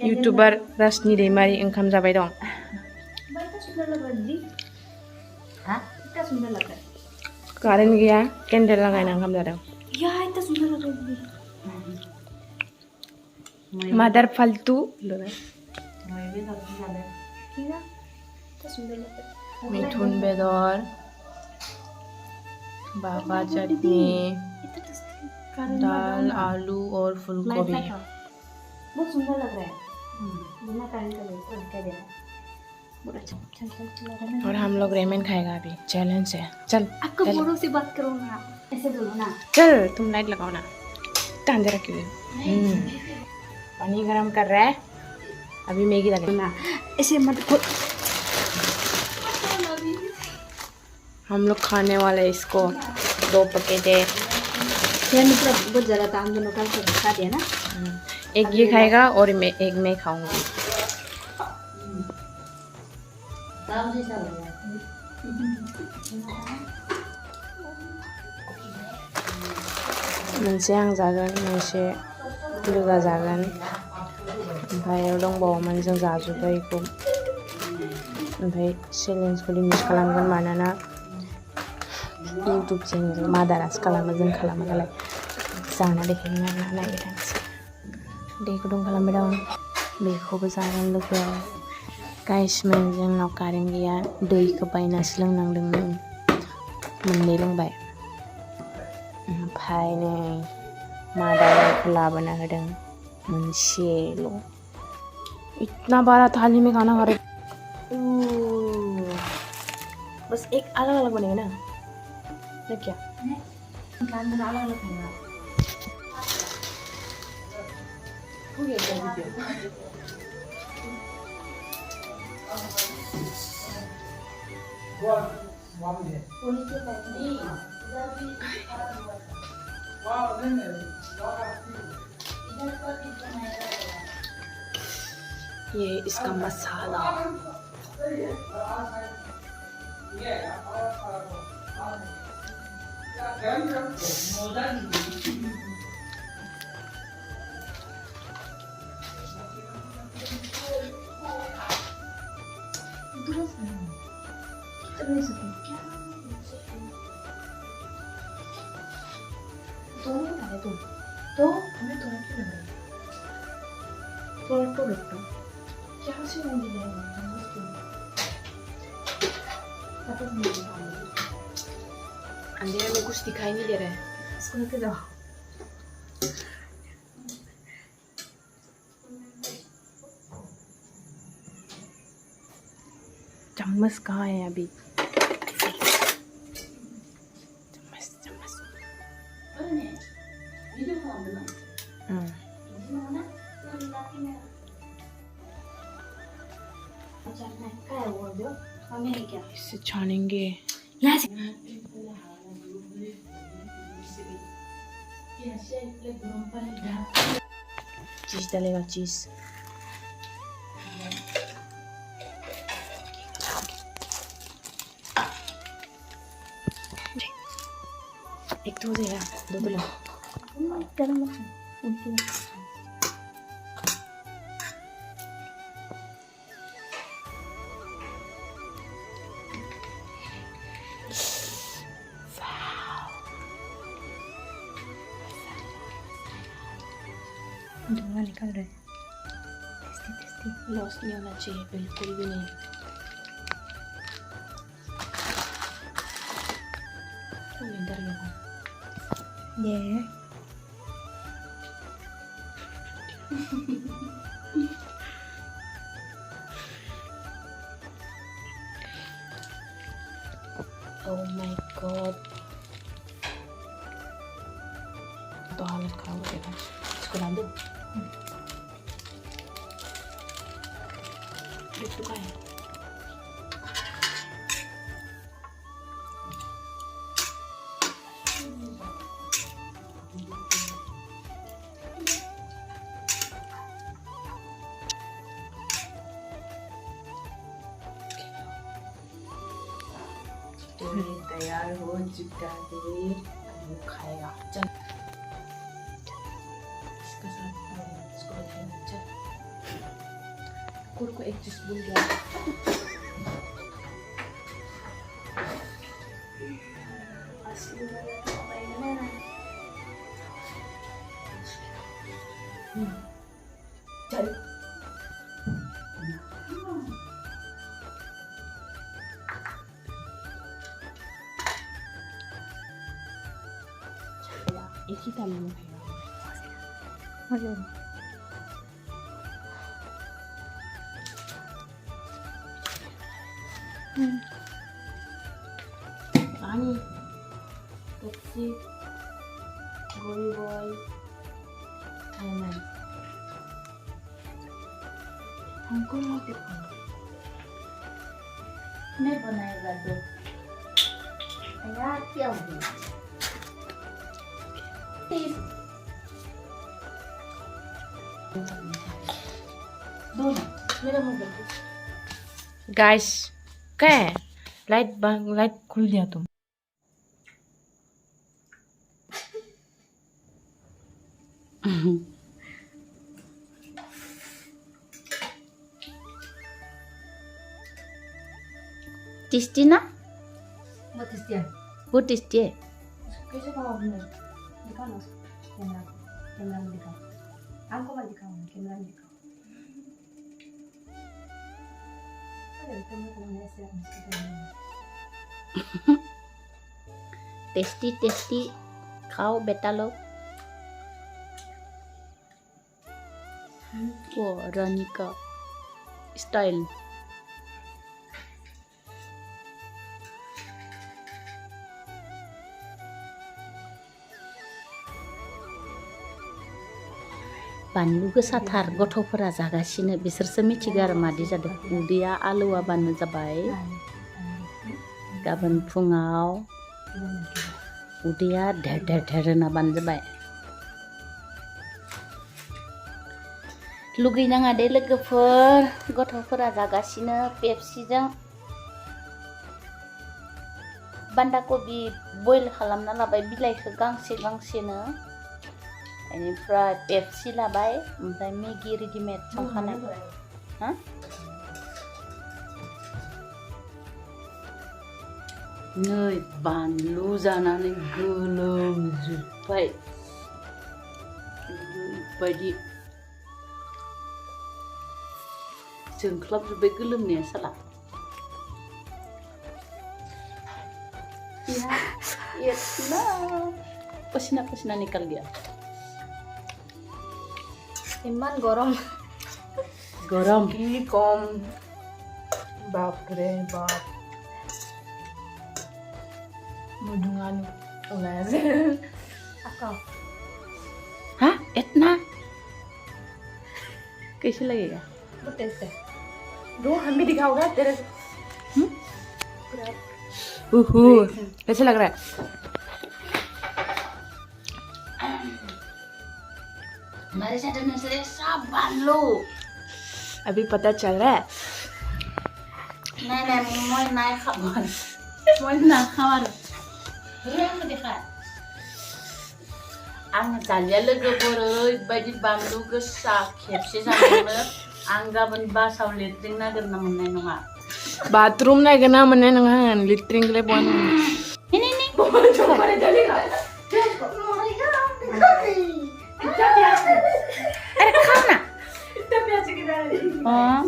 YouTuber रासनि Daimari ओंखाम जाबाय दं। कारेन्ट गैया केन्डेल लागायना ओंखाम जादों। मादार फालतू मिथुन बेदर बाबा चटनी दाल आलू और फूलगोभी। बहुत सुंदर लग रहा है। बिना कारेंट का देना बहुत अच्छा। और हम लोग रेमन खाएगा अभी। चैलेंज है। चल आपको बड़ों से बात करो ना, ऐसे बोलो ना। चल तुम लाइट लगाओ ना। टांगे रखी हुई। पानी गरम कर रहा है। अभी मैगी लगेगा। ऐसे मत। हम लोग खाने वाले इसको 2 पैकेट है। यार मतलब बहुत ज़्यादा था, हम दोनों का खा दिया ना। एक ये खाएगा और एक मैं खाऊंगी। मोनसे आं जागोन, मोनसे लोगो जागोन, ओमफ्राय दंबावोमोन जों जाजोब्बाय बेखौ। ओमफ्राय चेलेन्जखौ लिमिट खालामगोन मानोना इउटुब चेनेल मादारासो खालामो, जों खालामा नालाय। जाना देखायगोन आरोना, नायबाय थानोसै। दै गुदुं खालामबाय दं, बेखौबो जागोन लोगोआव। गाइसमोन जोंनाव कारेन्ट गैया, दैखौ बायनासो लोंनांदोंमोन, मोननै लोंबाय। ओमफ्राय नै मादारखौ लाबोना होदों मोनसेल'। इतना बड़ा थाली में खाना खा रहे। बस एक अलग अलग बनेगा ना क्या? अलग अलग खाएगा। हो गया क्या वीडियो? ये इसका मसाला। तो हमें थोड़ा क्यों लग रहा है? थोड़ा तो रखता हूँ। क्या से होंगे अंधेरे में कुछ दिखाई नहीं दे रहा है। इसको लेके जाओ। चम्मच कहाँ है अभी? चम्मच। इससे छानेंगे। यहाँ से चीज डालेगा, चीज। एक तो हो जाएगा, 2 तो लो। धुआं निकल रहा है। लॉस नहीं होना चाहिए, बिल्कुल भी नहीं। तो इधर ये ओह माय गॉड, तो हालत खराब हो जाएगा। इसको डाल दो। चुका है। तो ये तैयार हो चुका है, अब वो खाएगा। चल एक चीज भूल गया चल एक ही टाइम में पानी पेप्सी गोली बॉय रामेन हमको मत दिखाओ नहीं बनाएगा तो यार क्या हो गया दो ना मेरा मोबाइल गाइस क्या है लाइट खुल दिया तुम टेस्टी ना बहुत टेस्टी है बहुत टेस्टी है कैसे खाओ आपने दिखाओ ना कैमरा में दिखाओ हमको मत दिखाओ कैमरा में दिखाओ अरे कैमरा को ऐसे टेस्टी टेस्टी खाओ बेटा लोग वो रानी का स्टाइल alwugwshathar gothofwra जागासिनो बिसोरसो मिथिगो आरो मादि जादों उदैया आलुआ बानो जाबाय गाबोन फुङाव उदैया ढेर ढेर ढेर होना बानो जाबाय लुगैनाङा दे लोगोफोर गथ'फोरा जागासिनो पेप्सिजों बान्दा कबि बयल खालामना लाबाय बिलाइखौ गांसे गांसेनो बेनिफ्राय पेप्सि लाबाय ओमफ्राय मेगि रेडिमेड संखानाय हा नै बानलु जानानै गोलोमजोब्बाय ओरैबायदि जोंख्लाबजोब्बाय गोलोमनाया साला इतना पसीना पसीना निकल गया इमान गरम गरम की कम बाप रे बाप मुझुंगान उलाया से आपका हाँ इतना कैसे लगेगा बहुत टेस्ट है दो हम भी दिखाओगे तेरे से कैसे लग रहा है हमारे साथ से सब बानलू अभी पता चल रहा है नहीं मैं नहीं खाऊंगा मैं ना खाऊंगा Rame deh kak. Ang talya logofor oरैबायदि बानलु गोसा खेबसे जानायावनो आं गाबोन बासाव लेट्रिन नागिरना मोननाय नङा. बाथरूम नागिरना मोननाय नङा लेट्रिनखौलाय बहा मोननो. Ini Kana? Oh.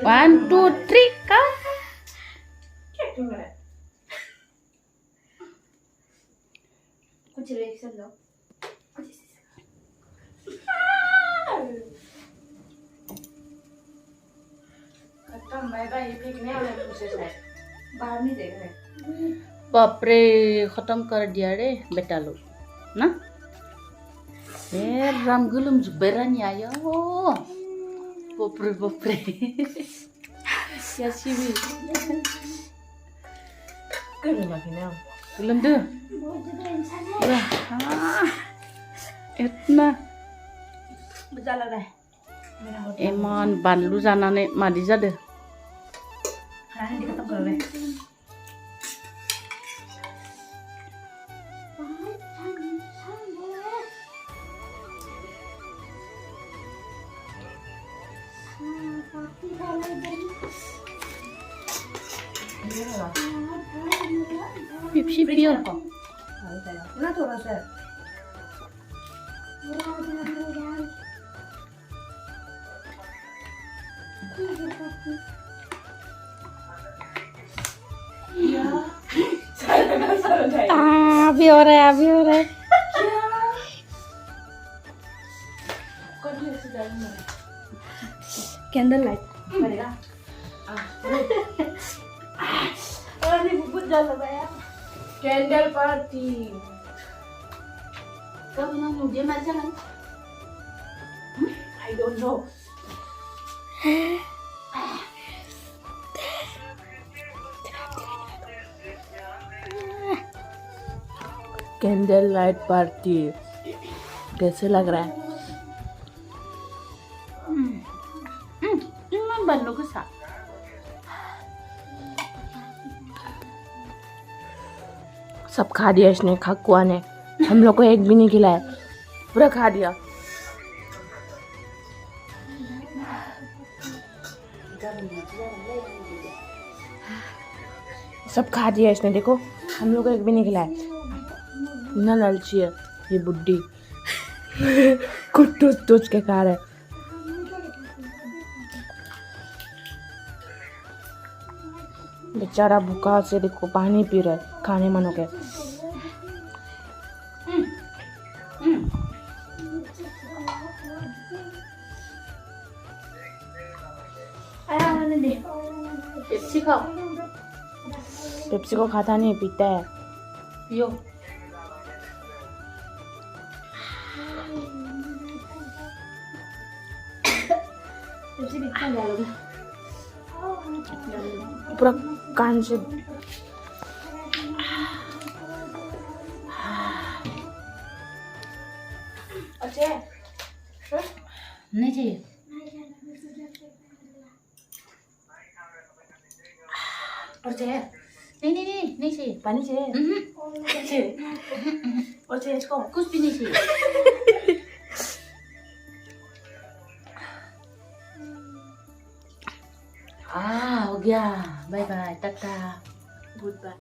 One, two, three, kau. कुछ रिएक्शन लो. खत्म भाई ये फेंकने वाले प्रोसेस है. बाहर नहीं देख रहे. बाप रे खत्म कर दिया रे बेटा लोग ना राम गोलोम जुब्बाय रानि आयो बाप रे या सिबि गोलोमदो इतना मजा लग रहा है इमान बानलु जानानै मादि जादो खाना नहीं खत्म कर रहे. पेप्सी पियो ना थोड़ा सा अभी हो रहा है, अभी हो रहा है। कैंडल लाइट करेगा कैंडल पार्टी कब ना मुझे मर जाना I don't know candle light party कैसे लग रहा है? मैं बनू के साथ सब खा दिया इसने, खकुआ ने। हम लोग को एक भी नहीं खिलाया, पूरा खा दिया। सब खा दिया इसने, देखो हम लोग को एक भी नहीं खिलाया। इतना लालची है ये बुड्ढी। कुछ टूच के खा रहा है। बेचारा भूखा से देखो पानी पी रहा है, खाने मन हो गया। पेप्सी खाओ पेप्सी को खाता नहीं, पीता है। पियो पूरा कान से नहीं चाहिए और चाहिए नहीं चाहिए पानी चाहिए और चाहिए इसको कुछ भी नहीं चाहिए हो गया bye bye tata good bye